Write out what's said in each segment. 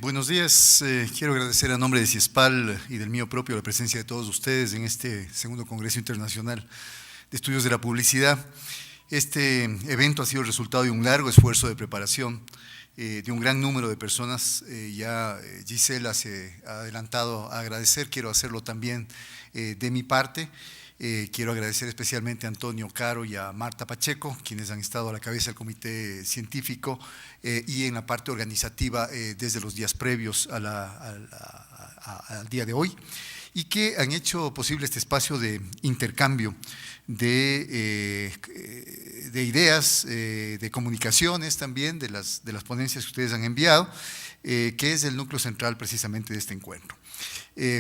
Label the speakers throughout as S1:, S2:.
S1: Buenos días. Quiero agradecer a nombre de CIESPAL y del mío propio la presencia de todos ustedes en este segundo Congreso Internacional de Estudios de la Publicidad. Este evento ha sido el resultado de un largo esfuerzo de preparación de un gran número de personas. Gisela se ha adelantado a agradecer, quiero hacerlo también de mi parte. Quiero agradecer especialmente a Antonio Caro y a Marta Pacheco, quienes han estado a la cabeza del comité científico y en la parte organizativa desde los días previos al día de hoy, y que han hecho posible este espacio de intercambio de ideas, de comunicaciones también, de las ponencias que ustedes han enviado, que es el núcleo central precisamente de este encuentro.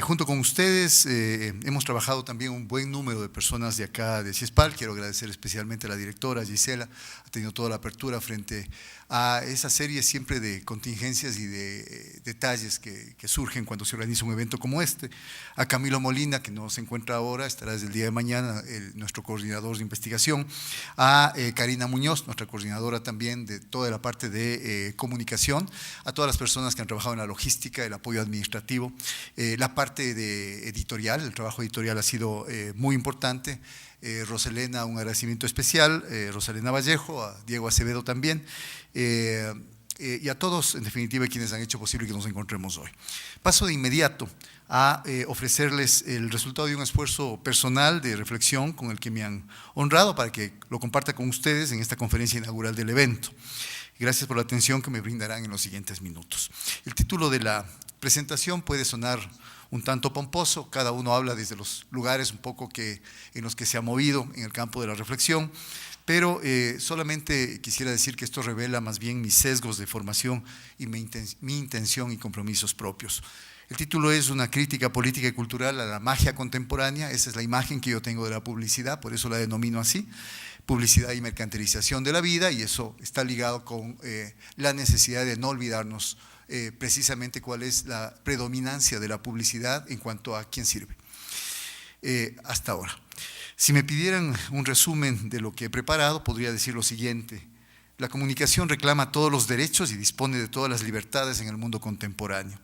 S1: Junto con ustedes hemos trabajado también un buen número de personas de acá de CIESPAL. Quiero agradecer especialmente a la directora Gisela, ha tenido toda la apertura frente a esa serie siempre de contingencias y de detalles que surgen cuando se organiza un evento como este. A Camilo Molina, que no se encuentra ahora, estará desde el día de mañana, nuestro coordinador de investigación. A Karina Muñoz, nuestra coordinadora también de toda la parte de comunicación. A todas las personas que han trabajado en la logística, el apoyo administrativo, la parte de editorial, el trabajo editorial ha sido muy importante. Roselena, un agradecimiento especial, Roselena Vallejo, a Diego Acevedo también, y a todos, en definitiva, quienes han hecho posible que nos encontremos hoy. Paso de inmediato a ofrecerles el resultado de un esfuerzo personal de reflexión con el que me han honrado para que lo comparta con ustedes en esta conferencia inaugural del evento. Gracias por la atención que me brindarán en los siguientes minutos. El título de la presentación puede sonar un tanto pomposo, cada uno habla desde los lugares un poco en los que se ha movido en el campo de la reflexión, pero solamente quisiera decir que esto revela más bien mis sesgos de formación y mi intención y compromisos propios. El título es Una crítica política y cultural a la magia contemporánea. Esa es la imagen que yo tengo de la publicidad, por eso la denomino así, publicidad y mercantilización de la vida, y eso está ligado con la necesidad de no olvidarnos precisamente cuál es la predominancia de la publicidad en cuanto a quién sirve hasta ahora. Si me pidieran un resumen de lo que he preparado, podría decir lo siguiente: la comunicación reclama todos los derechos y dispone de todas las libertades en el mundo contemporáneo.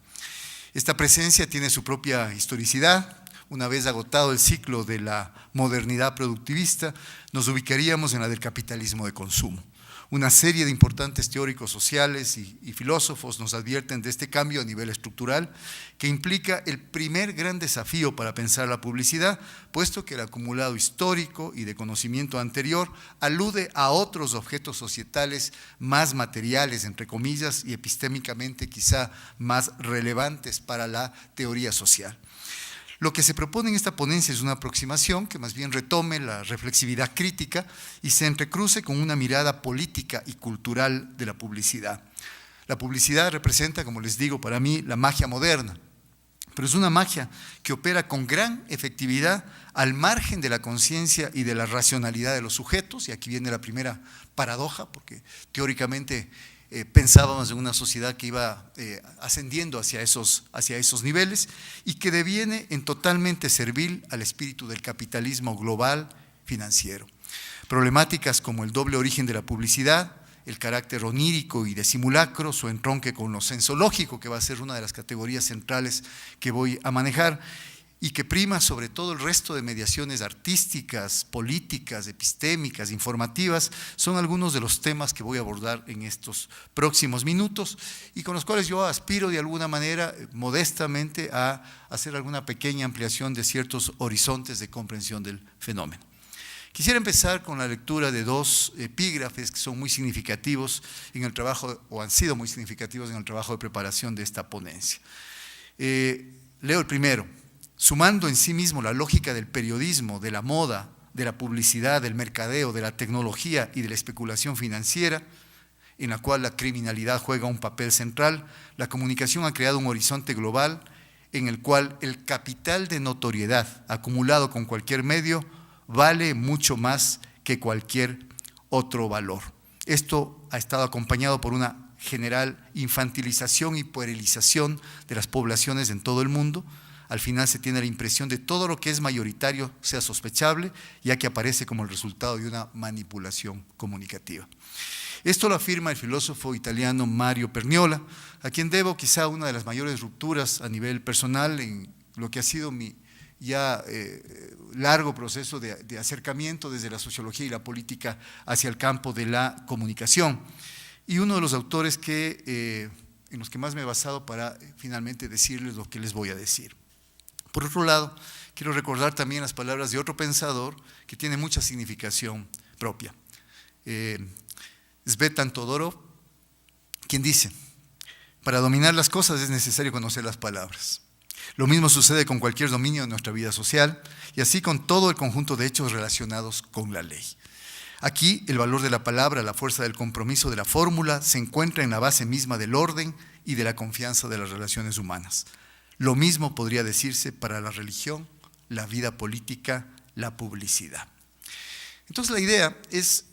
S1: Esta presencia tiene su propia historicidad. Una vez agotado el ciclo de la modernidad productivista, nos ubicaríamos en la del capitalismo de consumo. Una serie de importantes teóricos sociales y filósofos nos advierten de este cambio a nivel estructural que implica el primer gran desafío para pensar la publicidad, puesto que el acumulado histórico y de conocimiento anterior alude a otros objetos societales más materiales, entre comillas, y epistémicamente quizá más relevantes para la teoría social. Lo que se propone en esta ponencia es una aproximación que más bien retome la reflexividad crítica y se entrecruce con una mirada política y cultural de la publicidad. La publicidad representa, como les digo, para mí la magia moderna, pero es una magia que opera con gran efectividad al margen de la conciencia y de la racionalidad de los sujetos, y aquí viene la primera paradoja, porque teóricamente pensábamos en una sociedad que iba ascendiendo hacia esos niveles y que deviene en totalmente servil al espíritu del capitalismo global financiero. Problemáticas como el doble origen de la publicidad, el carácter onírico y de simulacro, su entronque con lo sensológico, que va a ser una de las categorías centrales que voy a manejar, y que prima sobre todo el resto de mediaciones artísticas, políticas, epistémicas, informativas, son algunos de los temas que voy a abordar en estos próximos minutos y con los cuales yo aspiro de alguna manera, modestamente, a hacer alguna pequeña ampliación de ciertos horizontes de comprensión del fenómeno. Quisiera empezar con la lectura de dos epígrafes que son muy significativos en el trabajo, o han sido muy significativos en el trabajo de preparación de esta ponencia. Leo el primero. Sumando en sí mismo la lógica del periodismo, de la moda, de la publicidad, del mercadeo, de la tecnología y de la especulación financiera, en la cual la criminalidad juega un papel central, la comunicación ha creado un horizonte global en el cual el capital de notoriedad acumulado con cualquier medio vale mucho más que cualquier otro valor. Esto ha estado acompañado por una general infantilización y puerilización de las poblaciones en todo el mundo. Al final se tiene la impresión de todo lo que es mayoritario sea sospechable, ya que aparece como el resultado de una manipulación comunicativa. Esto lo afirma el filósofo italiano Mario Perniola, a quien debo quizá una de las mayores rupturas a nivel personal en lo que ha sido mi ya largo proceso de acercamiento desde la sociología y la política hacia el campo de la comunicación. Y uno de los autores en los que más me he basado para finalmente decirles lo que les voy a decir. Por otro lado, quiero recordar también las palabras de otro pensador que tiene mucha significación propia. Tzvetan Todorov, quien dice: para dominar las cosas es necesario conocer las palabras. Lo mismo sucede con cualquier dominio de nuestra vida social y así con todo el conjunto de hechos relacionados con la ley. Aquí el valor de la palabra, la fuerza del compromiso de la fórmula se encuentra en la base misma del orden y de la confianza de las relaciones humanas. Lo mismo podría decirse para la religión, la vida política, la publicidad. Entonces la idea es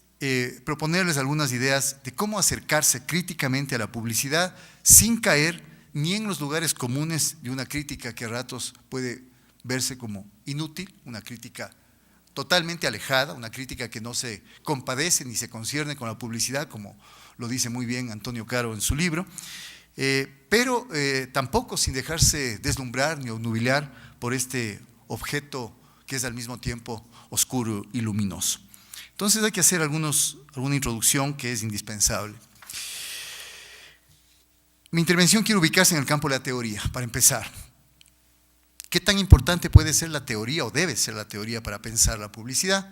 S1: proponerles algunas ideas de cómo acercarse críticamente a la publicidad sin caer ni en los lugares comunes de una crítica que a ratos puede verse como inútil, una crítica totalmente alejada, una crítica que no se compadece ni se concierne con la publicidad, como lo dice muy bien Antonio Caro en su libro, pero tampoco sin dejarse deslumbrar ni obnubilar por este objeto que es al mismo tiempo oscuro y luminoso. Entonces hay que hacer alguna introducción que es indispensable. Mi intervención quiero ubicarse en el campo de la teoría, para empezar. ¿Qué tan importante puede ser la teoría o debe ser la teoría para pensar la publicidad?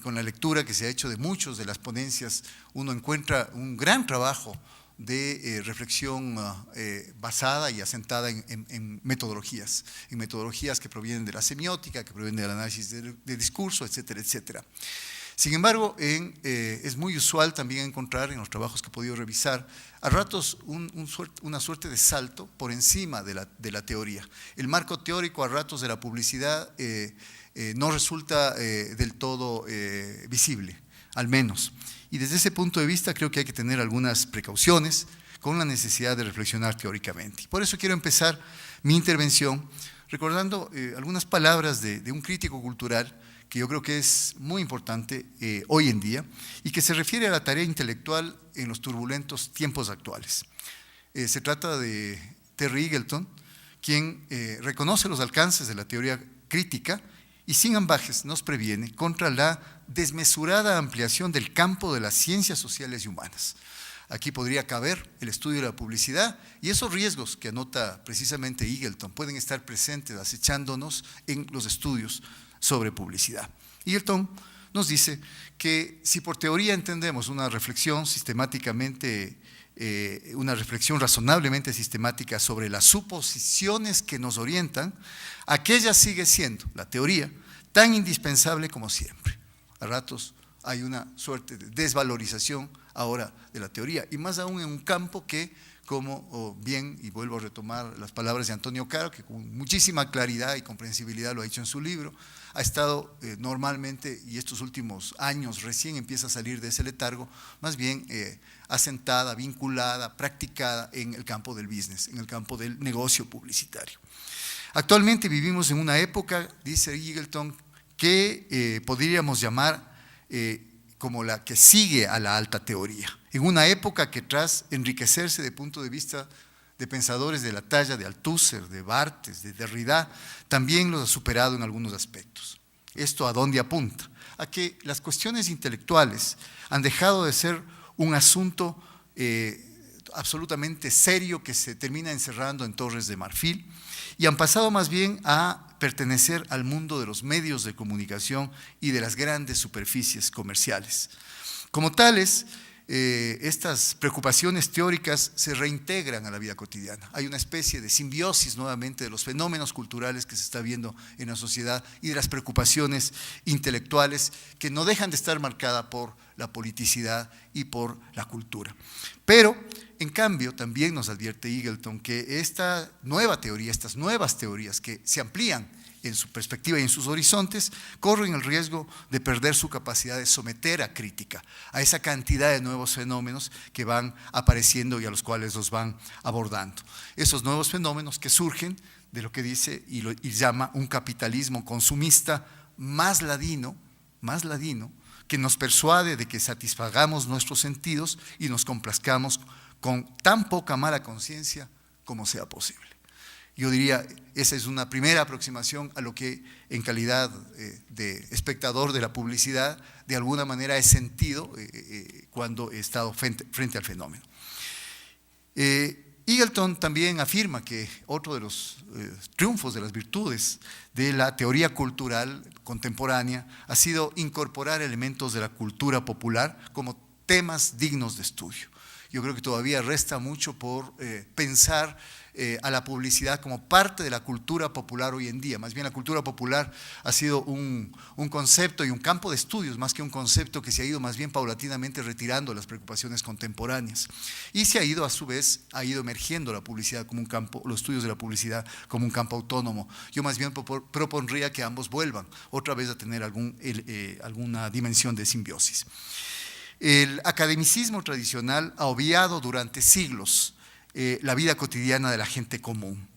S1: Con la lectura que se ha hecho de muchos de las ponencias, uno encuentra un gran trabajo de reflexión basada y asentada en metodologías que provienen de la semiótica, que provienen del análisis de discurso, etcétera, etcétera. Sin embargo, es muy usual también encontrar en los trabajos que he podido revisar a ratos una suerte de salto por encima de la teoría. El marco teórico a ratos de la publicidad no resulta del todo visible, al menos. Y desde ese punto de vista creo que hay que tener algunas precauciones con la necesidad de reflexionar teóricamente. Por eso quiero empezar mi intervención recordando algunas palabras de un crítico cultural que yo creo que es muy importante hoy en día y que se refiere a la tarea intelectual en los turbulentos tiempos actuales. Se trata de Terry Eagleton, quien reconoce los alcances de la teoría crítica y sin ambajes nos previene contra la desmesurada ampliación del campo de las ciencias sociales y humanas. Aquí podría caber el estudio de la publicidad y esos riesgos que anota precisamente Eagleton pueden estar presentes acechándonos en los estudios sobre publicidad. Eagleton nos dice que si por teoría entendemos una reflexión razonablemente sistemática sobre las suposiciones que nos orientan, aquella sigue siendo, la teoría, tan indispensable como siempre. A ratos hay una suerte de desvalorización ahora de la teoría, y más aún en un campo que, como bien, y vuelvo a retomar las palabras de Antonio Caro, que con muchísima claridad y comprensibilidad lo ha hecho en su libro, ha estado normalmente, y estos últimos años recién empieza a salir de ese letargo, más bien asentada, vinculada, practicada en el campo del business, en el campo del negocio publicitario. Actualmente vivimos en una época, dice Eagleton, que podríamos llamar como la que sigue a la alta teoría, en una época que tras enriquecerse de punto de vista de pensadores de la talla de Althusser, de Barthes, de Derrida, también los ha superado en algunos aspectos. ¿Esto a dónde apunta? A que las cuestiones intelectuales han dejado de ser un asunto absolutamente serio que se termina encerrando en torres de marfil y han pasado más bien a pertenecer al mundo de los medios de comunicación y de las grandes superficies comerciales. Como tales, estas preocupaciones teóricas se reintegran a la vida cotidiana. Hay una especie de simbiosis nuevamente de los fenómenos culturales que se está viendo en la sociedad y de las preocupaciones intelectuales que no dejan de estar marcadas por la politicidad y por la cultura. Pero, en cambio, también nos advierte Eagleton que esta nueva teoría, estas nuevas teorías que se amplían en su perspectiva y en sus horizontes, corren el riesgo de perder su capacidad de someter a crítica a esa cantidad de nuevos fenómenos que van apareciendo y a los cuales los van abordando. Esos nuevos fenómenos que surgen de lo que dice y llama un capitalismo consumista más ladino, que nos persuade de que satisfagamos nuestros sentidos y nos complazcamos con tan poca mala conciencia como sea posible. Yo diría, esa es una primera aproximación a lo que en calidad de espectador de la publicidad, de alguna manera he sentido cuando he estado frente al fenómeno. Eagleton también afirma que otro de los triunfos de las virtudes de la teoría cultural contemporánea ha sido incorporar elementos de la cultura popular como temas dignos de estudio. Yo creo que todavía resta mucho por pensar a la publicidad como parte de la cultura popular hoy en día. Más bien la cultura popular ha sido un concepto y un campo de estudios, más que un concepto que se ha ido más bien paulatinamente retirando de las preocupaciones contemporáneas. Y se ha ido a su vez, ha ido emergiendo la publicidad como un campo, los estudios de la publicidad como un campo autónomo. Yo más bien propondría que ambos vuelvan otra vez a tener alguna dimensión de simbiosis. El academicismo tradicional ha obviado durante siglos la vida cotidiana de la gente común.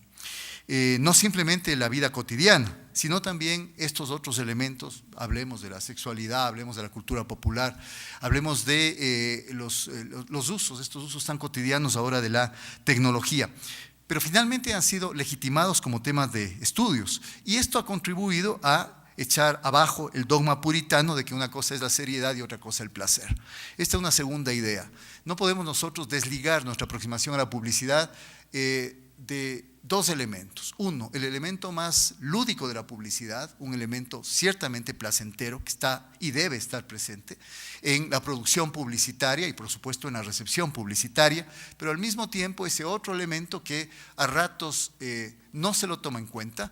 S1: No simplemente la vida cotidiana, sino también estos otros elementos, hablemos de la sexualidad, hablemos de la cultura popular, hablemos de los usos, estos usos tan cotidianos ahora de la tecnología. Pero finalmente han sido legitimados como temas de estudios y esto ha contribuido a echar abajo el dogma puritano de que una cosa es la seriedad y otra cosa el placer. Esta es una segunda idea. No podemos nosotros desligar nuestra aproximación a la publicidad de dos elementos. Uno, el elemento más lúdico de la publicidad, un elemento ciertamente placentero que está y debe estar presente en la producción publicitaria y por supuesto en la recepción publicitaria, pero al mismo tiempo ese otro elemento que a ratos no se lo toma en cuenta,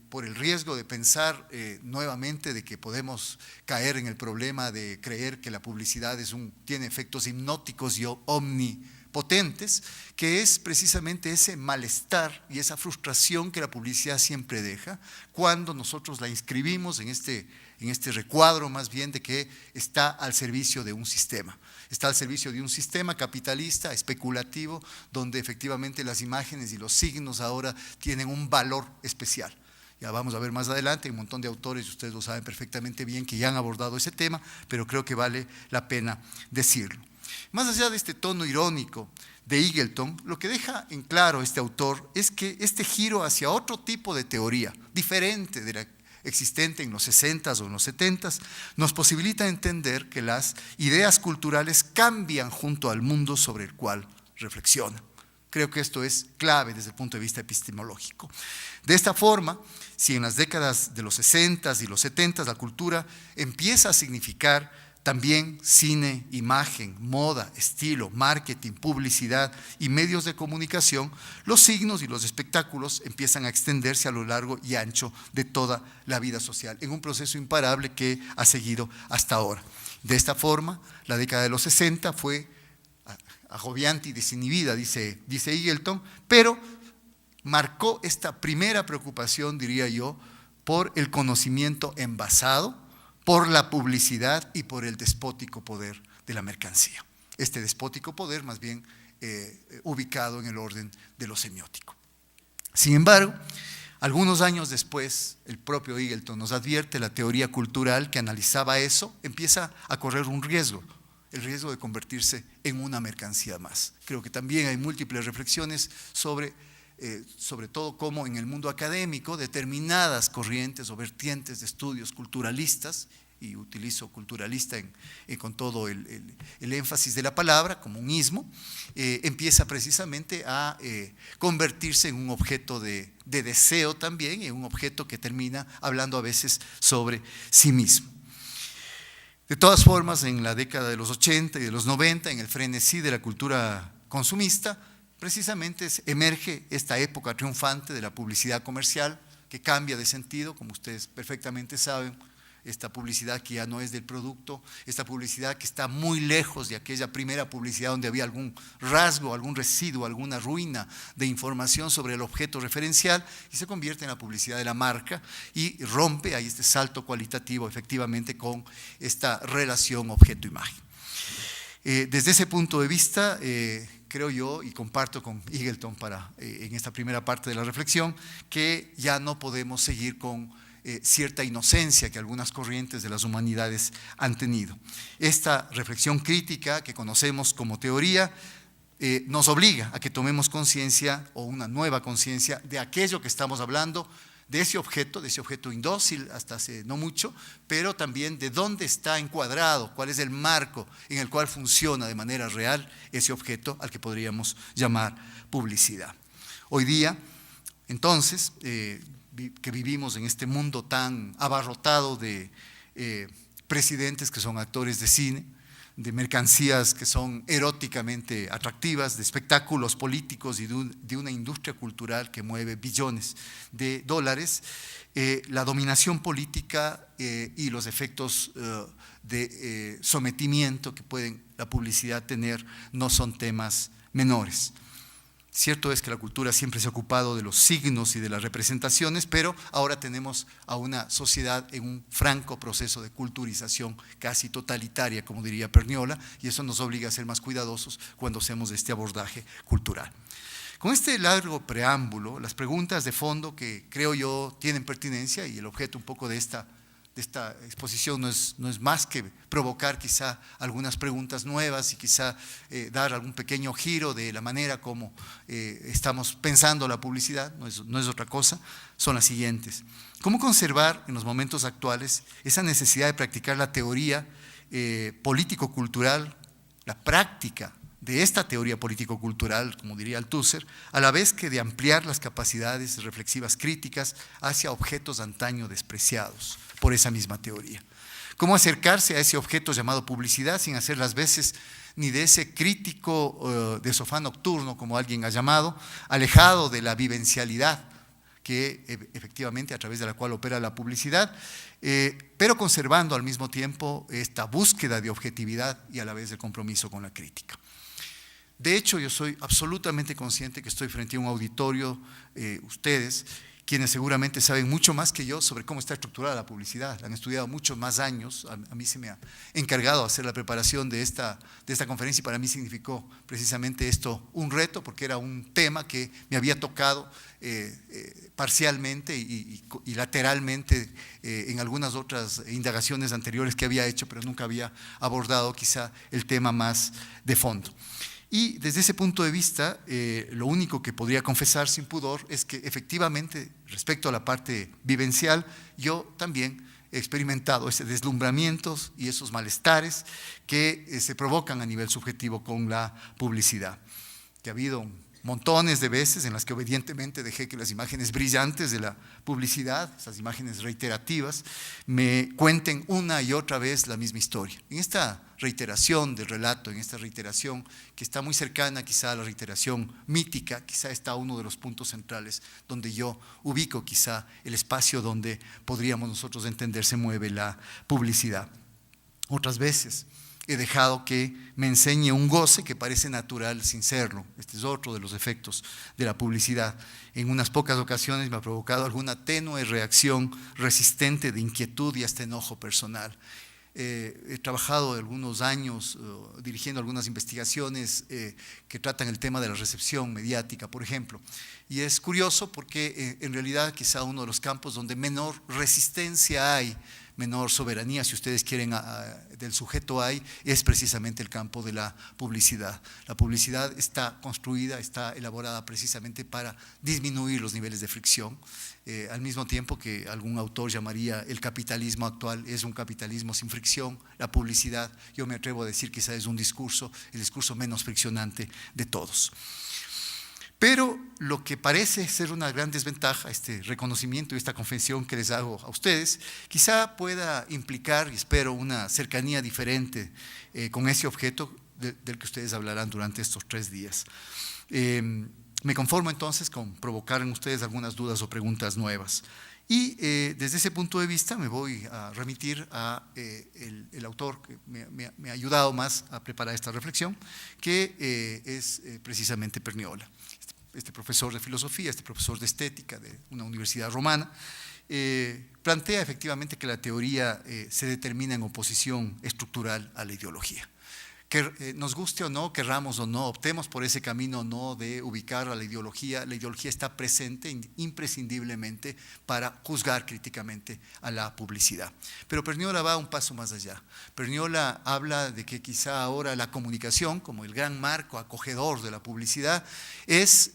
S1: por el riesgo de pensar nuevamente de que podemos caer en el problema de creer que la publicidad tiene efectos hipnóticos y omnipotentes, que es precisamente ese malestar y esa frustración que la publicidad siempre deja cuando nosotros la inscribimos en este recuadro más bien de que está al servicio de un sistema. Está al servicio de un sistema capitalista, especulativo, donde efectivamente las imágenes y los signos ahora tienen un valor especial. Ya vamos a ver más adelante, hay un montón de autores, y ustedes lo saben perfectamente bien, que ya han abordado ese tema, pero creo que vale la pena decirlo. Más allá de este tono irónico de Eagleton, lo que deja en claro este autor es que este giro hacia otro tipo de teoría, diferente de la existente en los 60s o en los 70s, nos posibilita entender que las ideas culturales cambian junto al mundo sobre el cual reflexionan. Creo que esto es clave desde el punto de vista epistemológico. De esta forma, si en las décadas de los 60s y los 70s la cultura empieza a significar también cine, imagen, moda, estilo, marketing, publicidad y medios de comunicación, los signos y los espectáculos empiezan a extenderse a lo largo y ancho de toda la vida social, en un proceso imparable que ha seguido hasta ahora. De esta forma, la década de los 60 fue agobiante y desinhibida, dice Eagleton, pero marcó esta primera preocupación, diría yo, por el conocimiento envasado, por la publicidad y por el despótico poder de la mercancía. Este despótico poder más bien ubicado en el orden de lo semiótico. Sin embargo, algunos años después, el propio Eagleton nos advierte, la teoría cultural que analizaba eso empieza a correr un riesgo, el riesgo de convertirse en una mercancía más. Creo que también hay múltiples reflexiones sobre todo cómo en el mundo académico determinadas corrientes o vertientes de estudios culturalistas, y utilizo culturalista con todo el énfasis de la palabra, como un ismo, empieza precisamente a convertirse en un objeto de deseo también, en un objeto que termina hablando a veces sobre sí mismo. De todas formas, en la década de los 80 y de los 90, en el frenesí de la cultura consumista, precisamente emerge esta época triunfante de la publicidad comercial que cambia de sentido, como ustedes perfectamente saben, esta publicidad que ya no es del producto, esta publicidad que está muy lejos de aquella primera publicidad donde había algún rasgo, algún residuo, alguna ruina de información sobre el objeto referencial y se convierte en la publicidad de la marca y rompe ahí este salto cualitativo efectivamente con esta relación objeto-imagen. Desde ese punto de vista, creo yo, y comparto con Eagleton en esta primera parte de la reflexión, que ya no podemos seguir con cierta inocencia que algunas corrientes de las humanidades han tenido. Esta reflexión crítica que conocemos como teoría nos obliga a que tomemos conciencia o una nueva conciencia de aquello que estamos hablando, de ese objeto indócil hasta hace no mucho, pero también de dónde está encuadrado, cuál es el marco en el cual funciona de manera real ese objeto al que podríamos llamar publicidad. Hoy día, entonces, que vivimos en este mundo tan abarrotado de presidentes que son actores de cine, de mercancías que son eróticamente atractivas, de espectáculos políticos y de una industria cultural que mueve billones de dólares, la dominación política y los efectos de sometimiento que pueden la publicidad tener no son temas menores. Cierto es que la cultura siempre se ha ocupado de los signos y de las representaciones, pero ahora tenemos a una sociedad en un franco proceso de culturización casi totalitaria, como diría Perniola, y eso nos obliga a ser más cuidadosos cuando hacemos este abordaje cultural. Con este largo preámbulo, las preguntas de fondo que creo yo tienen pertinencia, y el objeto un poco de esta exposición no es más que provocar quizá algunas preguntas nuevas y quizá dar algún pequeño giro de la manera como estamos pensando la publicidad, no es otra cosa, son las siguientes. ¿Cómo conservar en los momentos actuales esa necesidad de practicar la teoría político-cultural, la práctica de esta teoría político-cultural, como diría Althusser, a la vez que de ampliar las capacidades reflexivas críticas hacia objetos antaño despreciados por esa misma teoría? ¿Cómo acercarse a ese objeto llamado publicidad sin hacer las veces ni de ese crítico de sofá nocturno, como alguien ha llamado, alejado de la vivencialidad que efectivamente a través de la cual opera la publicidad, pero conservando al mismo tiempo esta búsqueda de objetividad y a la vez de compromiso con la crítica? De hecho, yo soy absolutamente consciente que estoy frente a un auditorio, ustedes, quienes seguramente saben mucho más que yo sobre cómo está estructurada la publicidad. La han estudiado muchos más años. A mí se me ha encargado hacer la preparación de esta conferencia y para mí significó precisamente esto un reto, porque era un tema que me había tocado parcialmente y lateralmente en algunas otras indagaciones anteriores que había hecho, pero nunca había abordado quizá el tema más de fondo. Y desde ese punto de vista, lo único que podría confesar sin pudor es que efectivamente, respecto a la parte vivencial, yo también he experimentado ese deslumbramientos y esos malestares que se provocan a nivel subjetivo con la publicidad. Que ha habido montones de veces en las que obedientemente dejé que las imágenes brillantes de la publicidad, esas imágenes reiterativas, me cuenten una y otra vez la misma historia. En esta reiteración del relato, en esta reiteración que está muy cercana quizá a la reiteración mítica, quizá está uno de los puntos centrales donde yo ubico quizá el espacio donde podríamos nosotros entender se mueve la publicidad. Otras veces he dejado que me enseñe un goce que parece natural sin serlo. Este es otro de los efectos de la publicidad. En unas pocas ocasiones me ha provocado alguna tenue reacción resistente de inquietud y hasta enojo personal. He trabajado algunos años dirigiendo algunas investigaciones que tratan el tema de la recepción mediática, por ejemplo. Y es curioso porque en realidad quizá uno de los campos donde menor resistencia hay, menor soberanía, si ustedes quieren, del sujeto hay, es precisamente el campo de la publicidad. La publicidad está construida, está elaborada precisamente para disminuir los niveles de fricción, al mismo tiempo que algún autor llamaría el capitalismo actual es un capitalismo sin fricción. La publicidad, yo me atrevo a decir, quizá es un discurso, el discurso menos friccionante de todos. Pero lo que parece ser una gran desventaja, este reconocimiento y esta confesión que les hago a ustedes, quizá pueda implicar, y espero, una cercanía diferente con ese objeto del que ustedes hablarán durante estos 3 días. Me conformo entonces con provocar en ustedes algunas dudas o preguntas nuevas. Y desde ese punto de vista me voy a remitir a el autor que me ha ayudado más a preparar esta reflexión, que es precisamente Perniola. Este profesor de filosofía, este profesor de estética de una universidad romana, plantea efectivamente que la teoría se determina en oposición estructural a la ideología. que nos guste o no, querramos o no, optemos por ese camino o no de ubicar a la ideología está presente imprescindiblemente para juzgar críticamente a la publicidad. Pero Perniola va un paso más allá. Perniola habla de que quizá ahora la comunicación, como el gran marco acogedor de la publicidad, es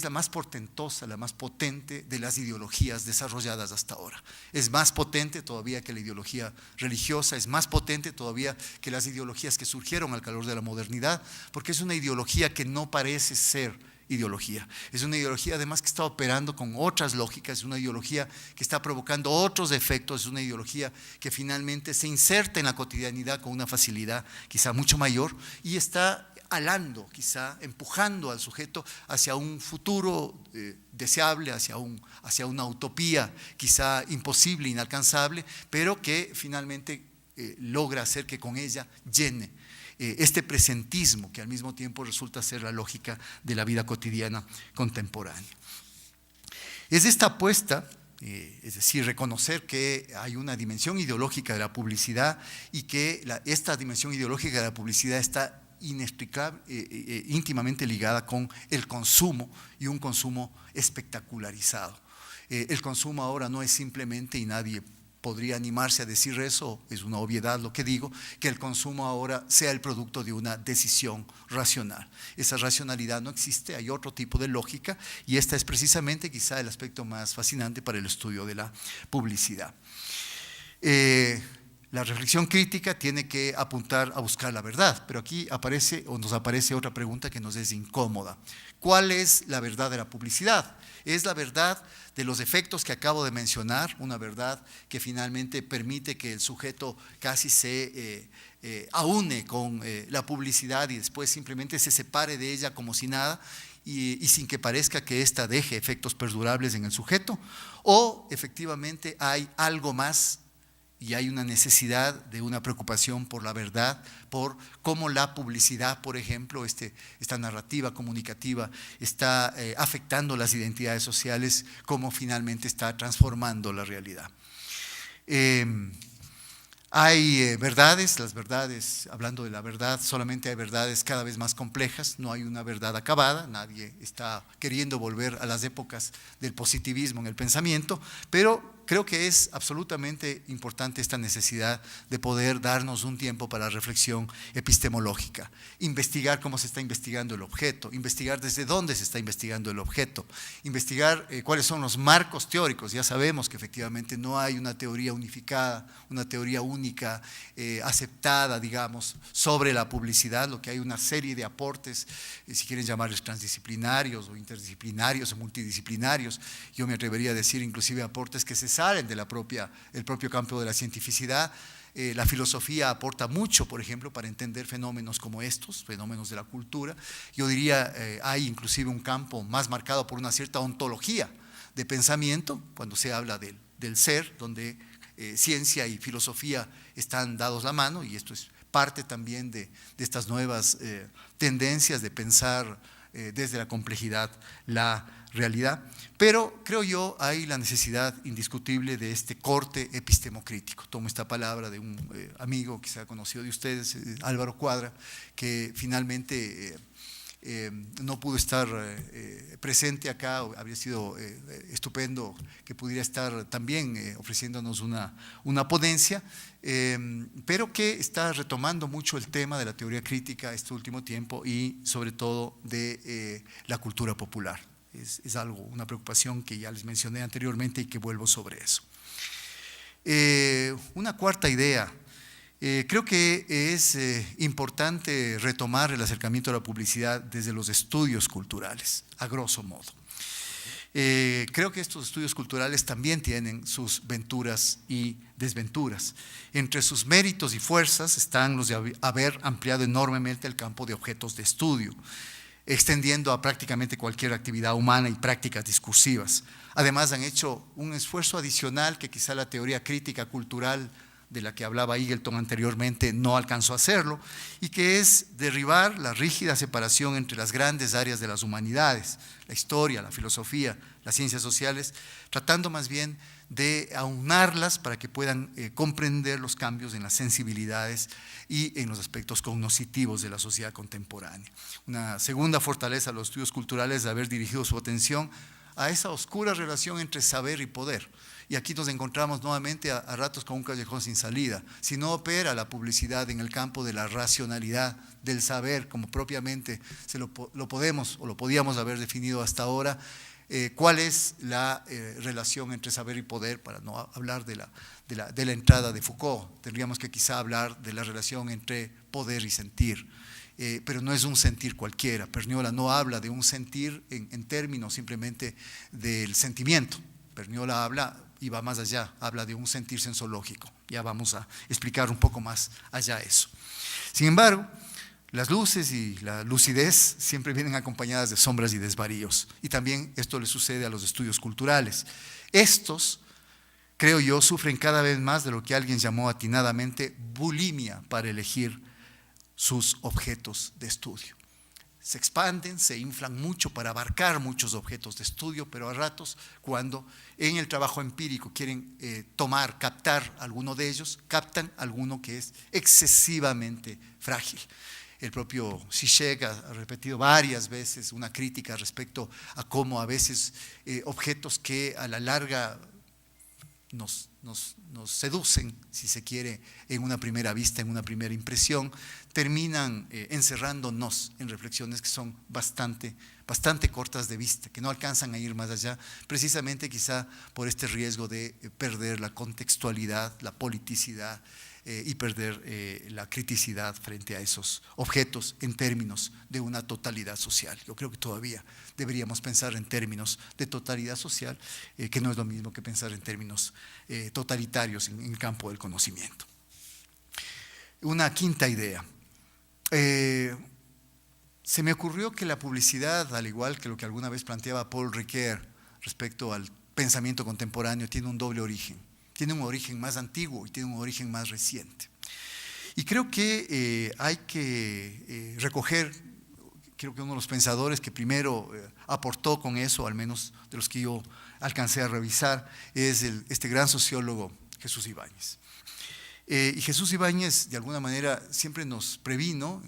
S1: la más portentosa, la más potente de las ideologías desarrolladas hasta ahora. Es más potente todavía que la ideología religiosa, es más potente todavía que las ideologías que surgieron al calor de la modernidad, porque es una ideología que no parece ser ideología. Es una ideología además que está operando con otras lógicas, es una ideología que está provocando otros efectos, es una ideología que finalmente se inserta en la cotidianidad con una facilidad quizá mucho mayor y está alando, quizá empujando al sujeto hacia un futuro deseable, hacia una utopía quizá imposible, inalcanzable, pero que finalmente logra hacer que con ella llene este presentismo que al mismo tiempo resulta ser la lógica de la vida cotidiana contemporánea. Es esta apuesta, es decir, reconocer que hay una dimensión ideológica de la publicidad y que esta dimensión ideológica de la publicidad está inextricable, íntimamente ligada con el consumo y un consumo espectacularizado. El consumo ahora no es simplemente, y nadie podría animarse a decir eso, es una obviedad lo que digo, que el consumo ahora sea el producto de una decisión racional. Esa racionalidad no existe, hay otro tipo de lógica y esta es precisamente quizá el aspecto más fascinante para el estudio de la publicidad. La reflexión crítica tiene que apuntar a buscar la verdad, pero aquí nos aparece otra pregunta que nos es incómoda. ¿Cuál es la verdad de la publicidad? ¿Es la verdad de los efectos que acabo de mencionar? Una verdad que finalmente permite que el sujeto casi se aúne con la publicidad y después simplemente se separe de ella como si nada y sin que parezca que ésta deje efectos perdurables en el sujeto. ¿O efectivamente hay algo más? Y hay una necesidad de una preocupación por la verdad, por cómo la publicidad, por ejemplo, esta narrativa comunicativa está afectando las identidades sociales, cómo finalmente está transformando la realidad. Hay verdades, las verdades, hablando de la verdad, solamente hay verdades cada vez más complejas, no hay una verdad acabada, nadie está queriendo volver a las épocas del positivismo en el pensamiento, pero creo que es absolutamente importante esta necesidad de poder darnos un tiempo para reflexión epistemológica, investigar cómo se está investigando el objeto, investigar desde dónde se está investigando el objeto, investigar cuáles son los marcos teóricos. Ya sabemos que efectivamente no hay una teoría unificada, una teoría única, aceptada, digamos, sobre la publicidad, lo que hay una serie de aportes, si quieren llamarles transdisciplinarios o interdisciplinarios o multidisciplinarios, yo me atrevería a decir inclusive aportes que se salen del propio campo de la cientificidad. La filosofía aporta mucho, por ejemplo, para entender fenómenos como estos, fenómenos de la cultura. Yo diría, hay inclusive un campo más marcado por una cierta ontología de pensamiento, cuando se habla del ser, donde ciencia y filosofía están dados la mano, y esto es parte también de estas nuevas tendencias de pensar desde la complejidad la realidad, pero creo yo hay la necesidad indiscutible de este corte epistemocrítico. Tomo esta palabra de un amigo que se ha conocido de ustedes, Álvaro Cuadra, que finalmente no pudo estar presente acá. Habría sido estupendo que pudiera estar también ofreciéndonos una ponencia, pero que está retomando mucho el tema de la teoría crítica este último tiempo y sobre todo de la cultura popular. Es algo, una preocupación que ya les mencioné anteriormente y que vuelvo sobre eso. Una cuarta idea. Creo que es importante retomar el acercamiento a la publicidad desde los estudios culturales, a grosso modo. Creo que estos estudios culturales también tienen sus venturas y desventuras. Entre sus méritos y fuerzas están los de haber ampliado enormemente el campo de objetos de estudio, extendiendo a prácticamente cualquier actividad humana y prácticas discursivas. Además, han hecho un esfuerzo adicional que quizá la teoría crítica cultural de la que hablaba Eagleton anteriormente no alcanzó a hacerlo, y que es derribar la rígida separación entre las grandes áreas de las humanidades, la historia, la filosofía, las ciencias sociales, tratando más bien de aunarlas para que puedan comprender los cambios en las sensibilidades y en los aspectos cognitivos de la sociedad contemporánea. Una segunda fortaleza de los estudios culturales es haber dirigido su atención a esa oscura relación entre saber y poder. Y aquí nos encontramos nuevamente a ratos con un callejón sin salida. Si no opera la publicidad en el campo de la racionalidad, del saber, como propiamente lo podemos o lo podíamos haber definido hasta ahora, ¿cuál es la relación entre saber y poder? Para no hablar de la entrada de Foucault, tendríamos que quizá hablar de la relación entre poder y sentir. Pero no es un sentir cualquiera. Perniola no habla de un sentir en términos simplemente del sentimiento. Perniola habla y va más allá, habla de un sentir sensológico. Ya vamos a explicar un poco más allá eso. Sin embargo, las luces y la lucidez siempre vienen acompañadas de sombras y desvaríos. Y también esto le sucede a los estudios culturales. Estos, creo yo, sufren cada vez más de lo que alguien llamó atinadamente bulimia para elegir sus objetos de estudio. Se expanden, se inflan mucho para abarcar muchos objetos de estudio, pero a ratos, cuando en el trabajo empírico quieren captar alguno de ellos, captan alguno que es excesivamente frágil. El propio Zizek ha repetido varias veces una crítica respecto a cómo a veces objetos que a la larga nos seducen, si se quiere, en una primera vista, en una primera impresión, terminan encerrándonos en reflexiones que son bastante cortas de vista, que no alcanzan a ir más allá, precisamente quizá por este riesgo de perder la contextualidad, la politicidad y perder la criticidad frente a esos objetos en términos de una totalidad social. Yo creo que todavía deberíamos pensar en términos de totalidad social, que no es lo mismo que pensar en términos totalitarios en el campo del conocimiento. Una quinta idea. Se me ocurrió que la publicidad, al igual que lo que alguna vez planteaba Paul Ricoeur respecto al pensamiento contemporáneo, tiene un doble origen. Tiene un origen más antiguo y tiene un origen más reciente. Y creo que hay que recoger, creo que uno de los pensadores que primero aportó con eso, al menos de los que yo alcancé a revisar, es este gran sociólogo Jesús Ibáñez. Y Jesús Ibáñez, de alguna manera, siempre nos previno,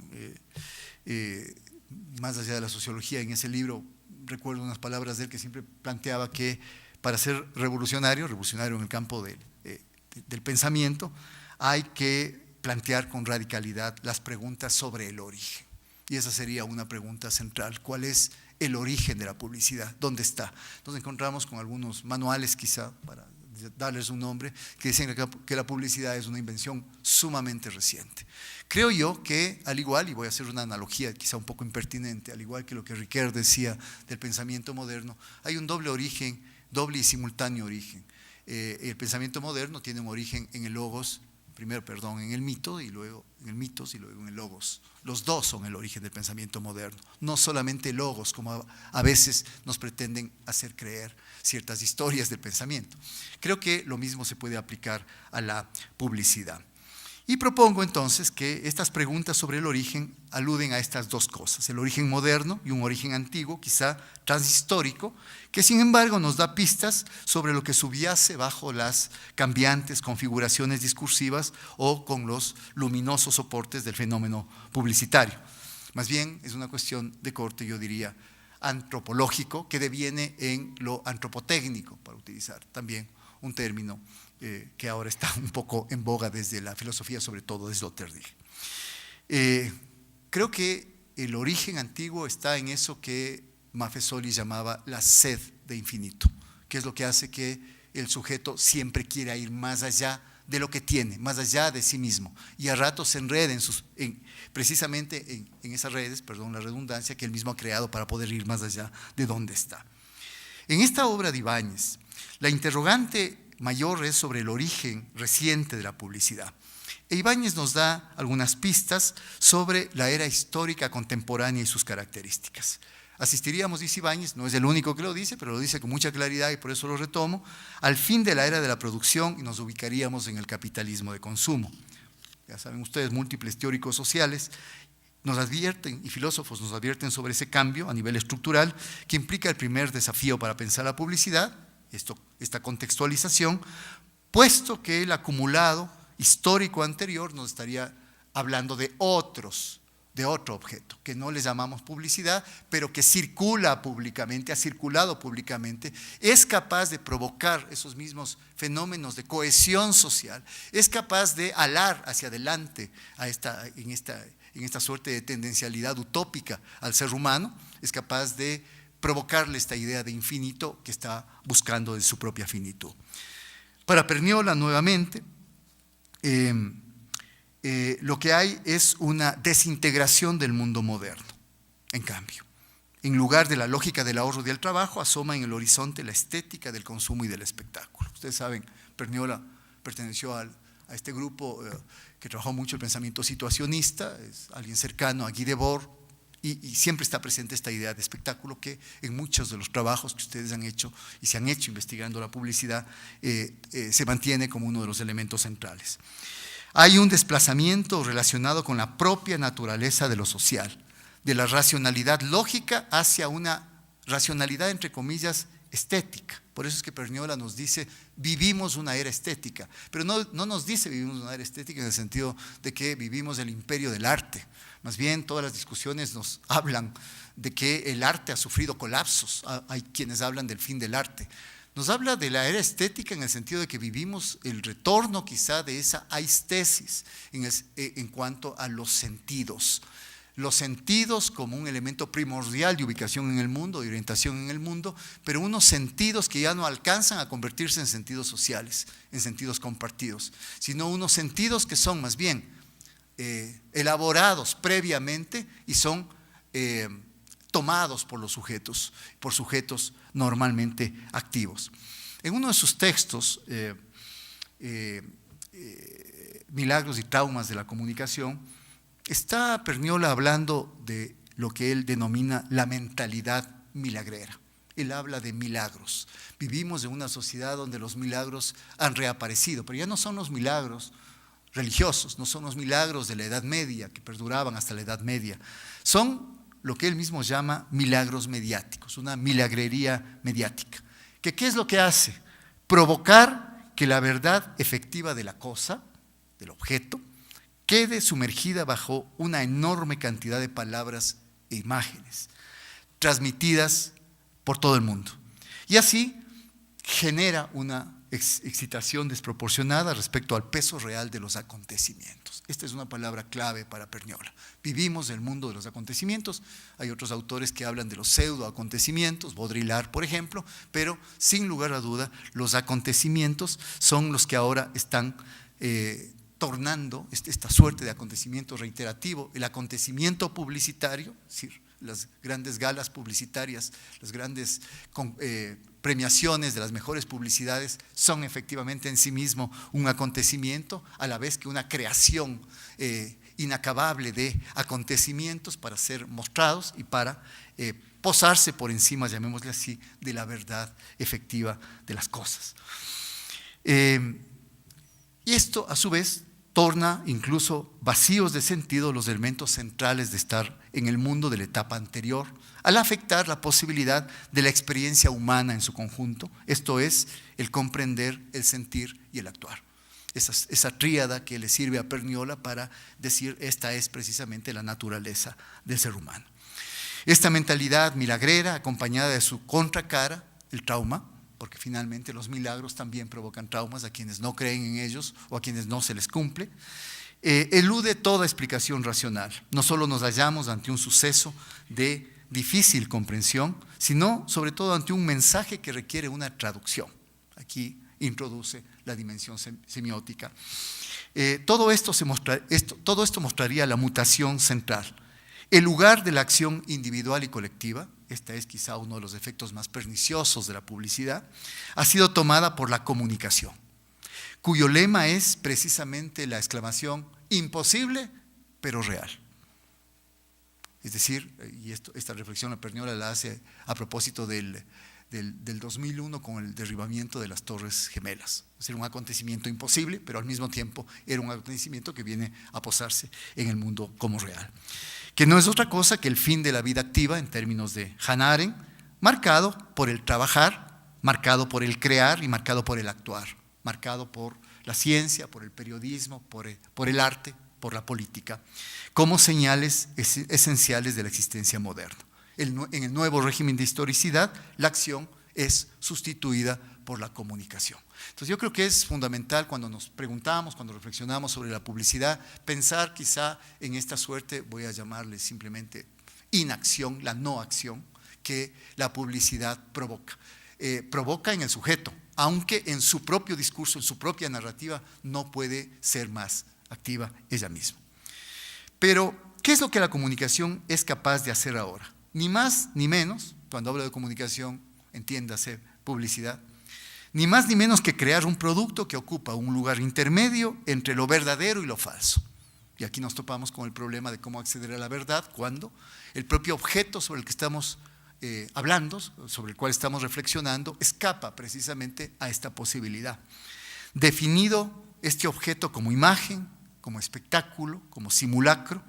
S1: más allá de la sociología, en ese libro recuerdo unas palabras de él que siempre planteaba que para ser revolucionario en el campo del pensamiento, hay que plantear con radicalidad las preguntas sobre el origen. Y esa sería una pregunta central. ¿Cuál es el origen de la publicidad? ¿Dónde está? Nos encontramos con algunos manuales, quizá, para darles un nombre, que dicen que la publicidad es una invención sumamente reciente. Creo yo que, al igual, y voy a hacer una analogía quizá un poco impertinente, al igual que lo que Ricoeur decía del pensamiento moderno, hay un doble origen, doble y simultáneo origen. El pensamiento moderno tiene un origen en el logos, primero, en el mito y luego en el mitos y luego en el logos. Los dos son el origen del pensamiento moderno, no solamente logos, como a veces nos pretenden hacer creer ciertas historias del pensamiento. Creo que lo mismo se puede aplicar a la publicidad. Y propongo entonces que estas preguntas sobre el origen aluden a estas dos cosas, el origen moderno y un origen antiguo, quizá transhistórico, que sin embargo nos da pistas sobre lo que subyace bajo las cambiantes configuraciones discursivas o con los luminosos soportes del fenómeno publicitario. Más bien es una cuestión de corte, yo diría, antropológico, que deviene en lo antropotécnico, para utilizar también un término que ahora está un poco en boga desde la filosofía, sobre todo desde Sloterdijk. Creo que el origen antiguo está en eso que Maffesoli llamaba la sed de infinito, que es lo que hace que el sujeto siempre quiera ir más allá de lo que tiene, más allá de sí mismo, y a ratos se enreda precisamente en esas redes, perdón la redundancia, que él mismo ha creado para poder ir más allá de donde está. En esta obra de Ibáñez, la interrogante mayor es sobre el origen reciente de la publicidad. E Ibáñez nos da algunas pistas sobre la era histórica contemporánea y sus características. Asistiríamos, dice Ibáñez, no es el único que lo dice, pero lo dice con mucha claridad y por eso lo retomo, al fin de la era de la producción y nos ubicaríamos en el capitalismo de consumo. Ya saben ustedes, múltiples teóricos sociales nos advierten, y filósofos nos advierten sobre ese cambio a nivel estructural que implica el primer desafío para pensar la publicidad, esta contextualización, puesto que el acumulado histórico anterior nos estaría hablando de otro objeto, que no le llamamos publicidad, pero que circula públicamente, ha circulado públicamente, es capaz de provocar esos mismos fenómenos de cohesión social, es capaz de alar hacia adelante en esta suerte de tendencialidad utópica al ser humano, es capaz de provocarle esta idea de infinito que está buscando de su propia finitud. Para Perniola, nuevamente, lo que hay es una desintegración del mundo moderno. En cambio, en lugar de la lógica del ahorro y del trabajo, asoma en el horizonte la estética del consumo y del espectáculo. Ustedes saben, Perniola perteneció a este grupo que trabajó mucho el pensamiento situacionista, es alguien cercano a Guy Debord, y siempre está presente esta idea de espectáculo que en muchos de los trabajos que ustedes han hecho y se han hecho investigando la publicidad se mantiene como uno de los elementos centrales. Hay un desplazamiento relacionado con la propia naturaleza de lo social, de la racionalidad lógica hacia una racionalidad, entre comillas, estética. Por eso es que Perniola nos dice, vivimos una era estética, pero no nos dice vivimos una era estética en el sentido de que vivimos el imperio del arte. Más bien, todas las discusiones nos hablan de que el arte ha sufrido colapsos. Hay quienes hablan del fin del arte. Nos habla de la era estética en el sentido de que vivimos el retorno quizá de esa aistesis en cuanto a los sentidos. Los sentidos como un elemento primordial de ubicación en el mundo, de orientación en el mundo, pero unos sentidos que ya no alcanzan a convertirse en sentidos sociales, en sentidos compartidos, sino unos sentidos que son más bien elaborados previamente y son tomados por los sujetos, por sujetos normalmente activos. En uno de sus textos, Milagros y traumas de la comunicación, está Perniola hablando de lo que él denomina la mentalidad milagrera. Él habla de milagros. Vivimos en una sociedad donde los milagros han reaparecido, pero ya no son los milagros religiosos, no son los milagros de la Edad Media que perduraban hasta la Edad Media. Son lo que él mismo llama milagros mediáticos, una milagrería mediática. ¿Qué es lo que hace? Provocar que la verdad efectiva de la cosa, del objeto, quede sumergida bajo una enorme cantidad de palabras e imágenes, transmitidas por todo el mundo. Y así genera una excitación desproporcionada respecto al peso real de los acontecimientos. Esta es una palabra clave para Perniola. Vivimos el mundo de los acontecimientos. Hay otros autores que hablan de los pseudo-acontecimientos, Baudrillard, por ejemplo, pero sin lugar a duda, los acontecimientos son los que ahora están tornando esta suerte de acontecimiento reiterativo, el acontecimiento publicitario, es decir, las grandes galas publicitarias, las grandes premiaciones de las mejores publicidades son efectivamente en sí mismo un acontecimiento, a la vez que una creación inacabable de acontecimientos para ser mostrados y para posarse por encima, llamémosle así, de la verdad efectiva de las cosas. Y esto, a su vez, torna incluso vacíos de sentido los elementos centrales de estar en el mundo de la etapa anterior, al afectar la posibilidad de la experiencia humana en su conjunto, esto es, el comprender, el sentir y el actuar. Esa tríada que le sirve a Perniola para decir esta es precisamente la naturaleza del ser humano. Esta mentalidad milagrera, acompañada de su contracara, el trauma, porque finalmente los milagros también provocan traumas a quienes no creen en ellos o a quienes no se les cumple, elude toda explicación racional. No solo nos hallamos ante un suceso de difícil comprensión, sino sobre todo ante un mensaje que requiere una traducción. Aquí introduce la dimensión semiótica. Todo esto mostraría la mutación central. El lugar de la acción individual y colectiva, este es quizá uno de los efectos más perniciosos de la publicidad, ha sido tomada por la comunicación, cuyo lema es precisamente la exclamación imposible pero real. Es decir, y esta reflexión la Perniola la hace a propósito del 2001 con el derribamiento de las Torres Gemelas. Es decir, un acontecimiento imposible, pero al mismo tiempo era un acontecimiento que viene a posarse en el mundo como real. que no es otra cosa que el fin de la vida activa en términos de Hannah Arendt, marcado por el trabajar, marcado por el crear y marcado por el actuar, marcado por la ciencia, por el periodismo, por el arte, por la política, como señales esenciales de la existencia moderna. En el nuevo régimen de historicidad, la acción es sustituida por la comunicación. Entonces yo creo que es fundamental cuando nos preguntamos, cuando reflexionamos sobre la publicidad, pensar quizá en esta suerte, voy a llamarle simplemente inacción, la no acción que la publicidad provoca. Provoca en el sujeto, aunque en su propio discurso, en su propia narrativa, no puede ser más activa ella misma. Pero, ¿qué es lo que la comunicación es capaz de hacer ahora? Ni más ni menos, cuando hablo de comunicación, entiéndase publicidad, ni más ni menos que crear un producto que ocupa un lugar intermedio entre lo verdadero y lo falso. Y aquí nos topamos con el problema de cómo acceder a la verdad cuando el propio objeto sobre el que estamos hablando, sobre el cual estamos reflexionando, escapa precisamente a esta posibilidad. Definido este objeto como imagen, como espectáculo, como simulacro,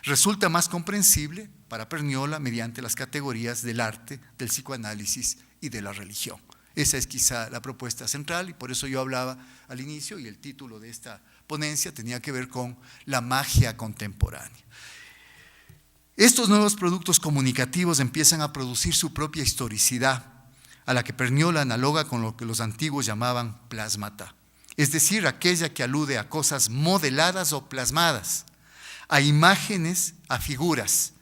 S1: resulta más comprensible para Perniola mediante las categorías del arte, del psicoanálisis y de la religión. Esa es quizá la propuesta central y por eso yo hablaba al inicio y el título de esta ponencia tenía que ver con la magia contemporánea. Estos nuevos productos comunicativos empiezan a producir su propia historicidad, a la que Perniola analoga con lo que los antiguos llamaban plasmata, es decir, aquella que alude a cosas modeladas o plasmadas, a imágenes, a figuras,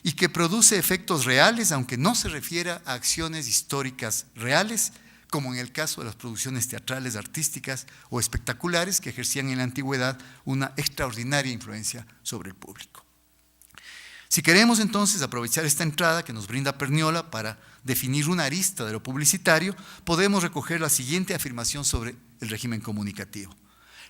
S1: y que produce efectos reales, aunque no se refiera a acciones históricas reales, como en el caso de las producciones teatrales, artísticas o espectaculares que ejercían en la antigüedad una extraordinaria influencia sobre el público. Si queremos entonces aprovechar esta entrada que nos brinda Perniola para definir una arista de lo publicitario, podemos recoger la siguiente afirmación sobre el régimen comunicativo.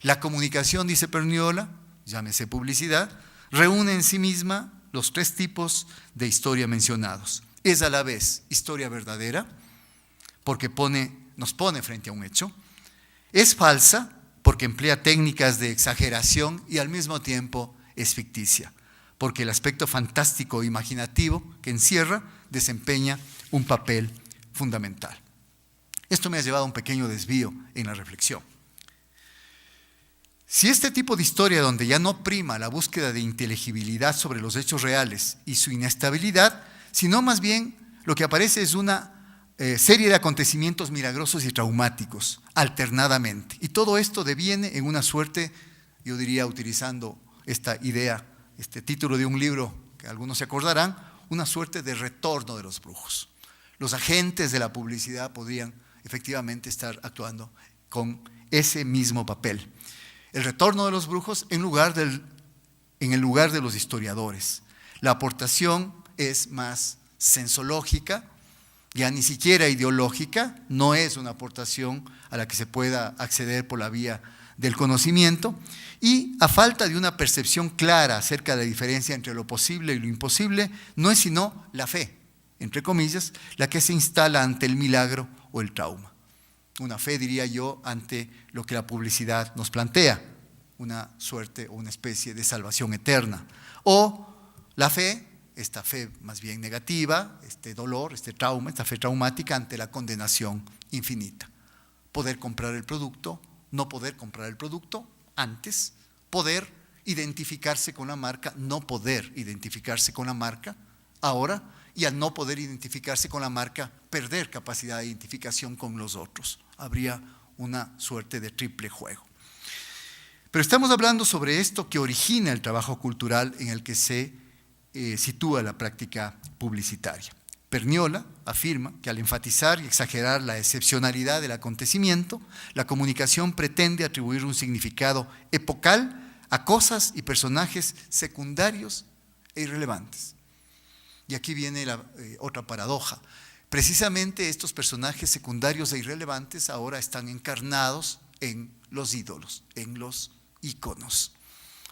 S1: La comunicación, dice Perniola, llámese publicidad, reúne en sí misma los tres tipos de historia mencionados. Es a la vez historia verdadera, porque nos pone frente a un hecho. Es falsa, porque emplea técnicas de exageración y al mismo tiempo es ficticia, porque el aspecto fantástico e imaginativo que encierra desempeña un papel fundamental. Esto me ha llevado a un pequeño desvío en la reflexión. Si este tipo de historia donde ya no prima la búsqueda de inteligibilidad sobre los hechos reales y su inestabilidad, sino más bien lo que aparece es una serie de acontecimientos milagrosos y traumáticos, alternadamente. Y todo esto deviene en una suerte, yo diría utilizando esta idea, este título de un libro que algunos se acordarán, una suerte de retorno de los brujos. Los agentes de la publicidad podrían efectivamente estar actuando con ese mismo papel. El retorno de los brujos en el lugar de los historiadores. La aportación es más sensológica, ya ni siquiera ideológica, no es una aportación a la que se pueda acceder por la vía del conocimiento, y a falta de una percepción clara acerca de la diferencia entre lo posible y lo imposible, no es sino la fe, entre comillas, la que se instala ante el milagro o el trauma. Una fe, diría yo, ante lo que la publicidad nos plantea, una suerte o una especie de salvación eterna. O la fe, esta fe más bien negativa, este dolor, este trauma, esta fe traumática ante la condenación infinita. Poder comprar el producto, no poder comprar el producto antes, poder identificarse con la marca, no poder identificarse con la marca ahora, y al no poder identificarse con la marca, perder capacidad de identificación con los otros. Habría una suerte de triple juego. Pero estamos hablando sobre esto que origina el trabajo cultural en el que se sitúa la práctica publicitaria. Perniola afirma que al enfatizar y exagerar la excepcionalidad del acontecimiento, la comunicación pretende atribuir un significado epocal a cosas y personajes secundarios e irrelevantes. Y aquí viene otra paradoja. Precisamente estos personajes secundarios e irrelevantes ahora están encarnados en los ídolos, en los íconos.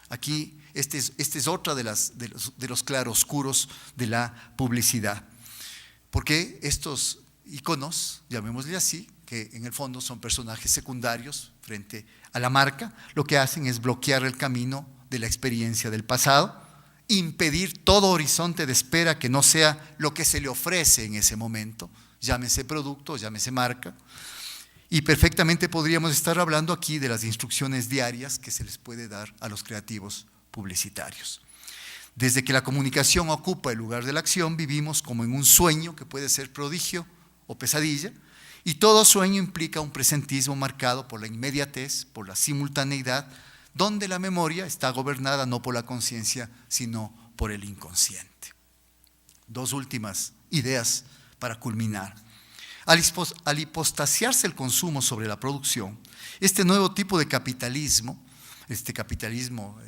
S1: Aquí, este es otra de los claroscuros de la publicidad. Porque estos íconos, llamémosle así, que en el fondo son personajes secundarios frente a la marca, lo que hacen es bloquear el camino de la experiencia del pasado impedir todo horizonte de espera que no sea lo que se le ofrece en ese momento, llámese producto, llámese marca. Y perfectamente podríamos estar hablando aquí de las instrucciones diarias que se les puede dar a los creativos publicitarios. Desde que la comunicación ocupa el lugar de la acción, vivimos como en un sueño que puede ser prodigio o pesadilla, y todo sueño implica un presentismo marcado por la inmediatez, por la simultaneidad, donde la memoria está gobernada no por la conciencia, sino por el inconsciente. Dos últimas ideas para culminar. Al hipostasiarse el consumo sobre la producción, este nuevo tipo de capitalismo, este capitalismo,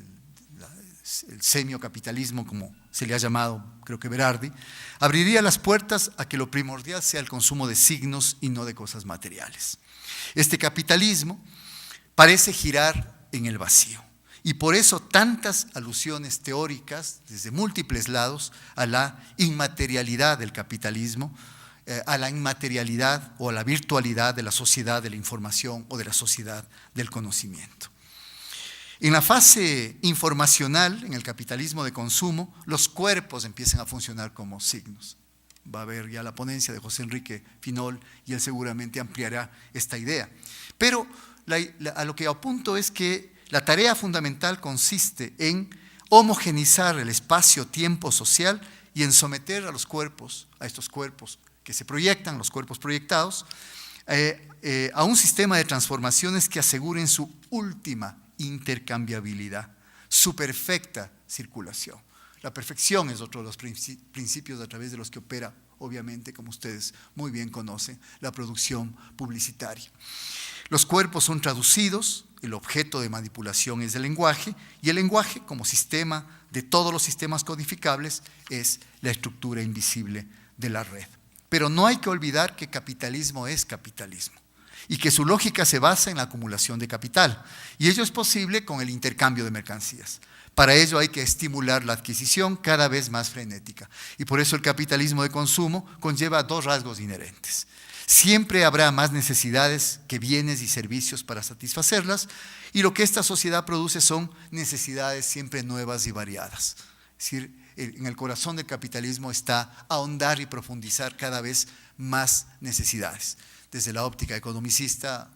S1: el semiocapitalismo, como se le ha llamado, creo que Berardi, abriría las puertas a que lo primordial sea el consumo de signos y no de cosas materiales. Este capitalismo parece girar en el vacío, y por eso tantas alusiones teóricas desde múltiples lados a la inmaterialidad del capitalismo, a la inmaterialidad o a la virtualidad de la sociedad de la información o de la sociedad del conocimiento. En la fase informacional, en el capitalismo de consumo, los cuerpos empiezan a funcionar como signos. Va a haber ya la ponencia de José Enrique Finol y él seguramente ampliará esta idea. Pero a lo que apunto es que la tarea fundamental consiste en homogeneizar el espacio-tiempo social y en someter a los cuerpos, a estos cuerpos que se proyectan, los cuerpos proyectados, a un sistema de transformaciones que aseguren su última intercambiabilidad, su perfecta circulación. La perfección es otro de los principios a través de los que opera, obviamente, como ustedes muy bien conocen, la producción publicitaria. Los cuerpos son traducidos, el objeto de manipulación es el lenguaje, y el lenguaje, como sistema de todos los sistemas codificables, es la estructura invisible de la red. Pero no hay que olvidar que capitalismo es capitalismo y que su lógica se basa en la acumulación de capital, y ello es posible con el intercambio de mercancías. Para ello hay que estimular la adquisición cada vez más frenética, y por eso el capitalismo de consumo conlleva dos rasgos inherentes. Siempre habrá más necesidades que bienes y servicios para satisfacerlas, y lo que esta sociedad produce son necesidades siempre nuevas y variadas. Es decir, en el corazón del capitalismo está ahondar y profundizar cada vez más necesidades. Desde la óptica economicista,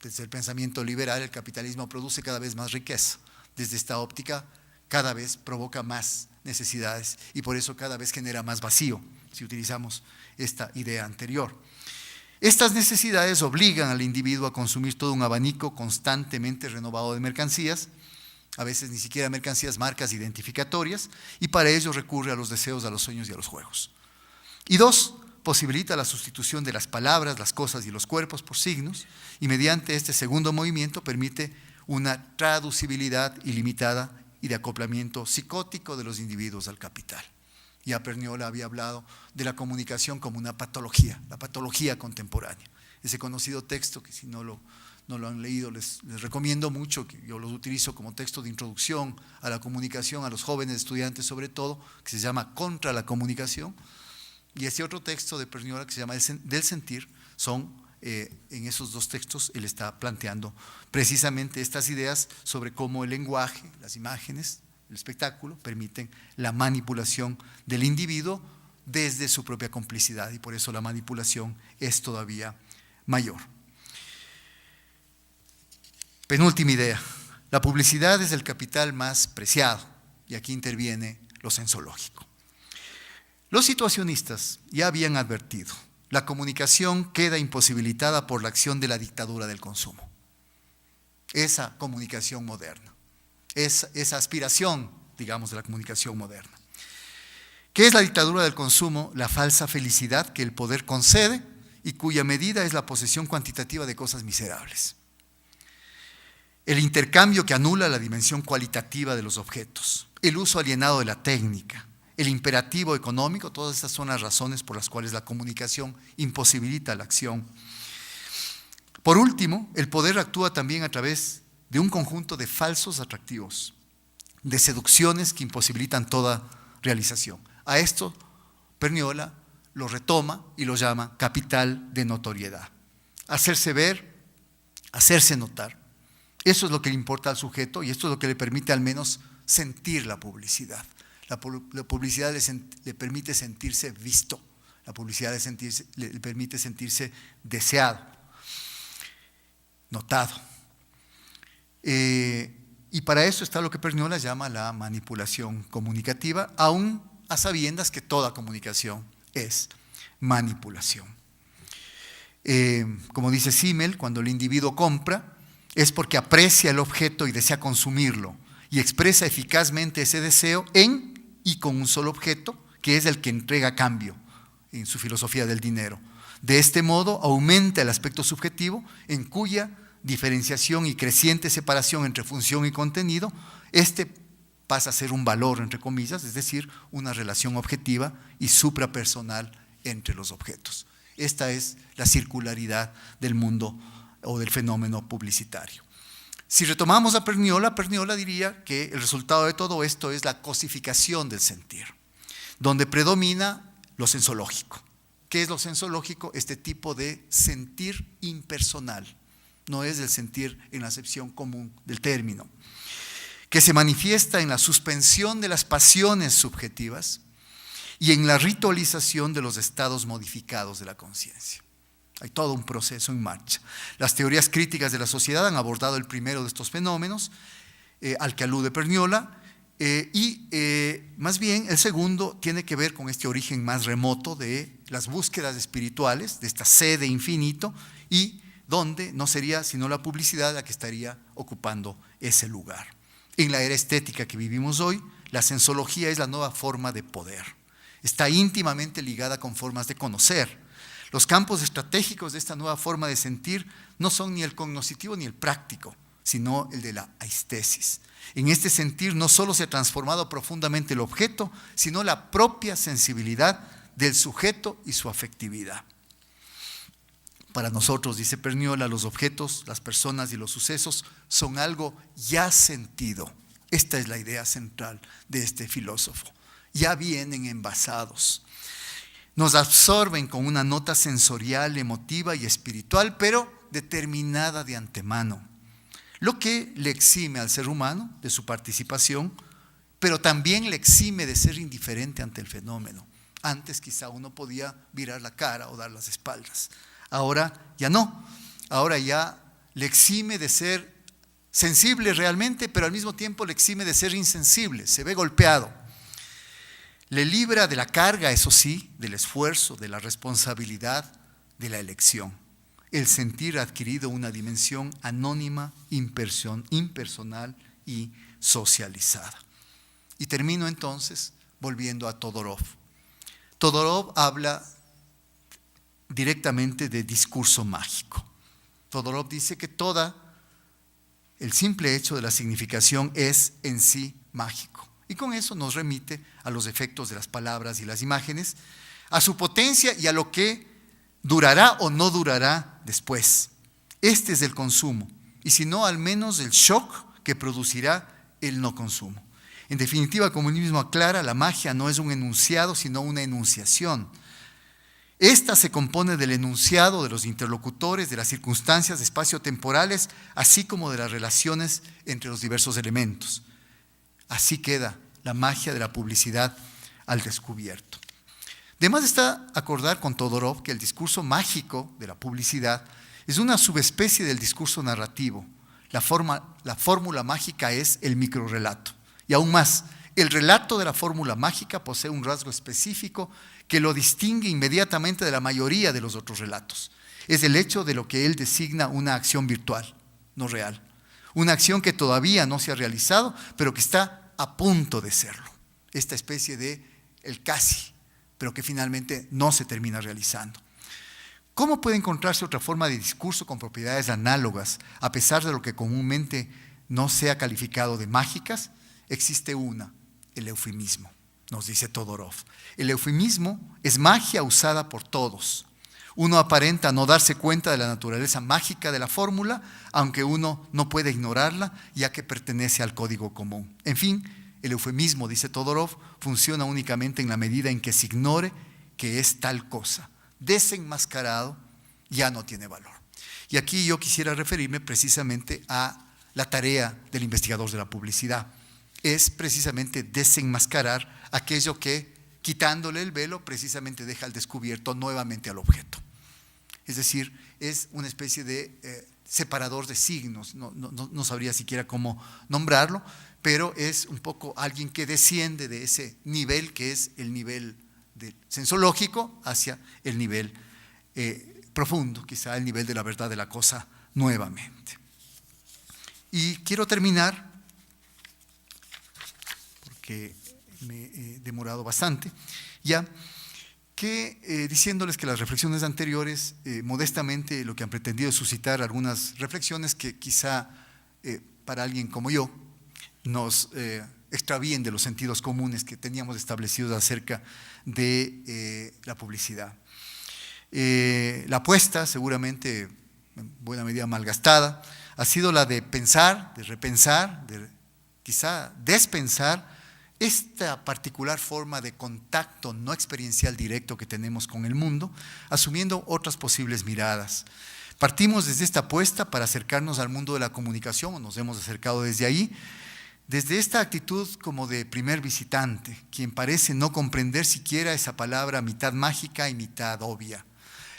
S1: desde el pensamiento liberal, el capitalismo produce cada vez más riqueza. Desde esta óptica, cada vez provoca más necesidades y por eso cada vez genera más vacío, si utilizamos esta idea anterior. Estas necesidades obligan al individuo a consumir todo un abanico constantemente renovado de mercancías, a veces ni siquiera mercancías, marcas identificatorias, y para ello recurre a los deseos, a los sueños y a los juegos. Y dos, posibilita la sustitución de las palabras, las cosas y los cuerpos por signos, y mediante este segundo movimiento permite una traducibilidad ilimitada y de acoplamiento psicótico de los individuos al capital. Ya Perniola había hablado de la comunicación como una patología, la patología contemporánea. Ese conocido texto, que si no lo han leído, les recomiendo mucho, que yo lo utilizo como texto de introducción a la comunicación, a los jóvenes estudiantes sobre todo, que se llama Contra la comunicación. Y ese otro texto de Perniola que se llama Del sentir, en esos dos textos él está planteando precisamente estas ideas sobre cómo el lenguaje, las imágenes, el espectáculo permiten la manipulación del individuo desde su propia complicidad, y por eso la manipulación es todavía mayor. Penúltima idea, la publicidad es el capital más preciado, y aquí interviene lo sensológico. Los situacionistas ya habían advertido, la comunicación queda imposibilitada por la acción de la dictadura del consumo. Esa comunicación moderna, esa aspiración, digamos, de la comunicación moderna. ¿Qué es la dictadura del consumo? La falsa felicidad que el poder concede y cuya medida es la posesión cuantitativa de cosas miserables. El intercambio que anula la dimensión cualitativa de los objetos, el uso alienado de la técnica, el imperativo económico, todas estas son las razones por las cuales la comunicación imposibilita la acción. Por último, el poder actúa también a través de un conjunto de falsos atractivos, de seducciones que imposibilitan toda realización. A esto Perniola lo retoma y lo llama capital de notoriedad. Hacerse ver, hacerse notar. Eso es lo que le importa al sujeto y esto es lo que le permite al menos sentir la publicidad. La publicidad le permite sentirse visto, la publicidad le permite sentirse deseado, notado. Y para eso está lo que Perniola llama la manipulación comunicativa, aún a sabiendas que toda comunicación es manipulación. Como dice Simmel, cuando el individuo compra, es porque aprecia el objeto y desea consumirlo, y expresa eficazmente ese deseo en y con un solo objeto, que es el que entrega cambio en su filosofía del dinero. De este modo aumenta el aspecto subjetivo, en cuya diferenciación y creciente separación entre función y contenido, pasa a ser un valor, entre comillas, es decir, una relación objetiva y suprapersonal entre los objetos. Esta es la circularidad del mundo o del fenómeno publicitario. Si retomamos a Perniola, Perniola diría que el resultado de todo esto es la cosificación del sentir, donde predomina lo sensológico. ¿Qué es lo sensológico? Este tipo de sentir impersonal, no es el sentir en la acepción común del término, que se manifiesta en la suspensión de las pasiones subjetivas y en la ritualización de los estados modificados de la conciencia. Hay todo un proceso en marcha. Las teorías críticas de la sociedad han abordado el primero de estos fenómenos, al que alude Perniola, y más bien el segundo tiene que ver con este origen más remoto de las búsquedas espirituales, de esta sed de infinito, y donde no sería sino la publicidad la que estaría ocupando ese lugar. En la era estética que vivimos hoy, la sensología es la nueva forma de poder. Está íntimamente ligada con formas de conocer. Los campos estratégicos de esta nueva forma de sentir no son ni el cognoscitivo ni el práctico, sino el de la aistesis. En este sentir no solo se ha transformado profundamente el objeto, sino la propia sensibilidad del sujeto y su afectividad. Para nosotros, dice Perniola, los objetos, las personas y los sucesos son algo ya sentido. Esta es la idea central de este filósofo. Ya vienen envasados. Nos absorben con una nota sensorial, emotiva y espiritual, pero determinada de antemano, lo que le exime al ser humano de su participación, pero también le exime de ser indiferente ante el fenómeno. Antes quizá uno podía virar la cara o dar las espaldas. Ahora ya no. Ahora ya le exime de ser sensible realmente, pero al mismo tiempo le exime de ser insensible. Se ve golpeado. Le libra de la carga, eso sí, del esfuerzo, de la responsabilidad, de la elección. El sentir ha adquirido una dimensión anónima, impersonal y socializada. Y termino entonces volviendo a Todorov. Todorov habla directamente de discurso mágico. Todorov dice que el simple hecho de la significación es en sí mágico. Y con eso nos remite a los efectos de las palabras y las imágenes, a su potencia y a lo que durará o no durará después. Este es el consumo, y si no, al menos el shock que producirá el no consumo. En definitiva, como él mismo aclara, la magia no es un enunciado, sino una enunciación. Esta se compone del enunciado de los interlocutores, de las circunstancias espaciotemporales, así como de las relaciones entre los diversos elementos. Así queda la magia de la publicidad al descubierto. Además está acordar con Todorov que el discurso mágico de la publicidad es una subespecie del discurso narrativo. La fórmula mágica es el microrrelato. Y aún más, el relato de la fórmula mágica posee un rasgo específico que lo distingue inmediatamente de la mayoría de los otros relatos. Es el hecho de lo que él designa una acción virtual, no real. Una acción que todavía no se ha realizado, pero que está a punto de serlo. Esta especie de el casi, pero que finalmente no se termina realizando. ¿Cómo puede encontrarse otra forma de discurso con propiedades análogas, a pesar de lo que comúnmente no sea calificado de mágicas? Existe una, el eufemismo, nos dice Todorov. El eufemismo es magia usada por todos. Uno aparenta no darse cuenta de la naturaleza mágica de la fórmula, aunque uno no puede ignorarla, ya que pertenece al código común. En fin, el eufemismo, dice Todorov, funciona únicamente en la medida en que se ignore que es tal cosa. Desenmascarado, ya no tiene valor. Y aquí yo quisiera referirme precisamente a la tarea del investigador de la publicidad. es precisamente desenmascarar aquello que, quitándole el velo, precisamente deja al descubierto nuevamente al objeto. Es decir, es una especie de separador de signos, no sabría siquiera cómo nombrarlo, pero es un poco alguien que desciende de ese nivel que es el nivel sensológico hacia el nivel profundo, quizá el nivel de la verdad de la cosa nuevamente. Y quiero terminar, porque me he demorado bastante, ya que diciéndoles que las reflexiones anteriores, modestamente lo que han pretendido es suscitar algunas reflexiones que quizá para alguien como yo nos extravíen de los sentidos comunes que teníamos establecidos acerca de la publicidad. La apuesta, seguramente en buena medida malgastada, ha sido la de pensar, de repensar, de quizá despensar esta particular forma de contacto no experiencial directo que tenemos con el mundo, asumiendo otras posibles miradas. Partimos desde esta apuesta para acercarnos al mundo de la comunicación, o nos hemos acercado desde ahí, desde esta actitud como de primer visitante, quien parece no comprender siquiera esa palabra mitad mágica y mitad obvia.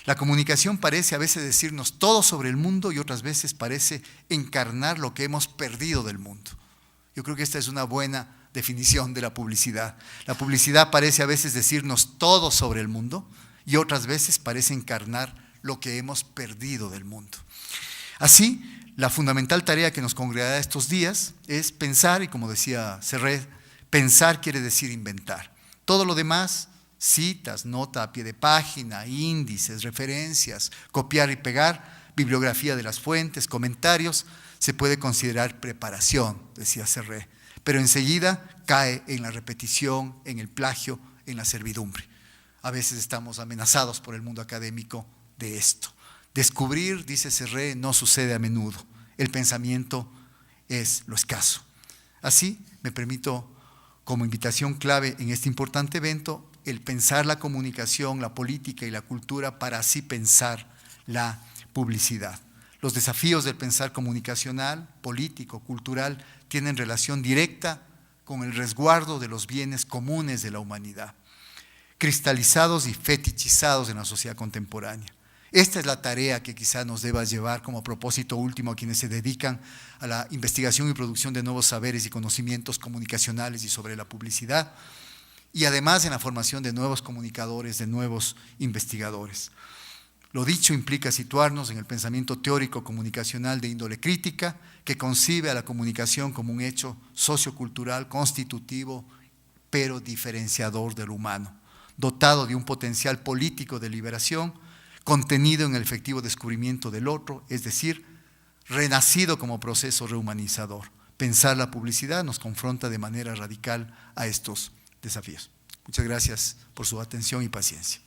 S1: La comunicación parece a veces decirnos todo sobre el mundo y otras veces parece encarnar lo que hemos perdido del mundo. Yo creo que esta es una buena definición de la publicidad. La publicidad parece a veces decirnos todo sobre el mundo y otras veces parece encarnar lo que hemos perdido del mundo. Así, la fundamental tarea que nos congregará estos días es pensar, y como decía Serret, pensar quiere decir inventar. Todo lo demás, citas, nota a pie de página, índices, referencias, copiar y pegar, bibliografía de las fuentes, comentarios, se puede considerar preparación, decía Serret, pero enseguida cae en la repetición, en el plagio, en la servidumbre. A veces estamos amenazados por el mundo académico de esto. Descubrir, dice Serret, no sucede a menudo. El pensamiento es lo escaso. Así, me permito, como invitación clave en este importante evento, el pensar la comunicación, la política y la cultura para así pensar la publicidad. Los desafíos del pensar comunicacional, político, cultural, tienen relación directa con el resguardo de los bienes comunes de la humanidad, cristalizados y fetichizados en la sociedad contemporánea. Esta es la tarea que quizá nos deba llevar como propósito último a quienes se dedican a la investigación y producción de nuevos saberes y conocimientos comunicacionales y sobre la publicidad, y además en la formación de nuevos comunicadores, de nuevos investigadores. Lo dicho implica situarnos en el pensamiento teórico comunicacional de índole crítica, que concibe a la comunicación como un hecho sociocultural constitutivo, pero diferenciador del humano, dotado de un potencial político de liberación, contenido en el efectivo descubrimiento del otro, es decir, renacido como proceso rehumanizador. Pensar la publicidad nos confronta de manera radical a estos desafíos. Muchas gracias por su atención y paciencia.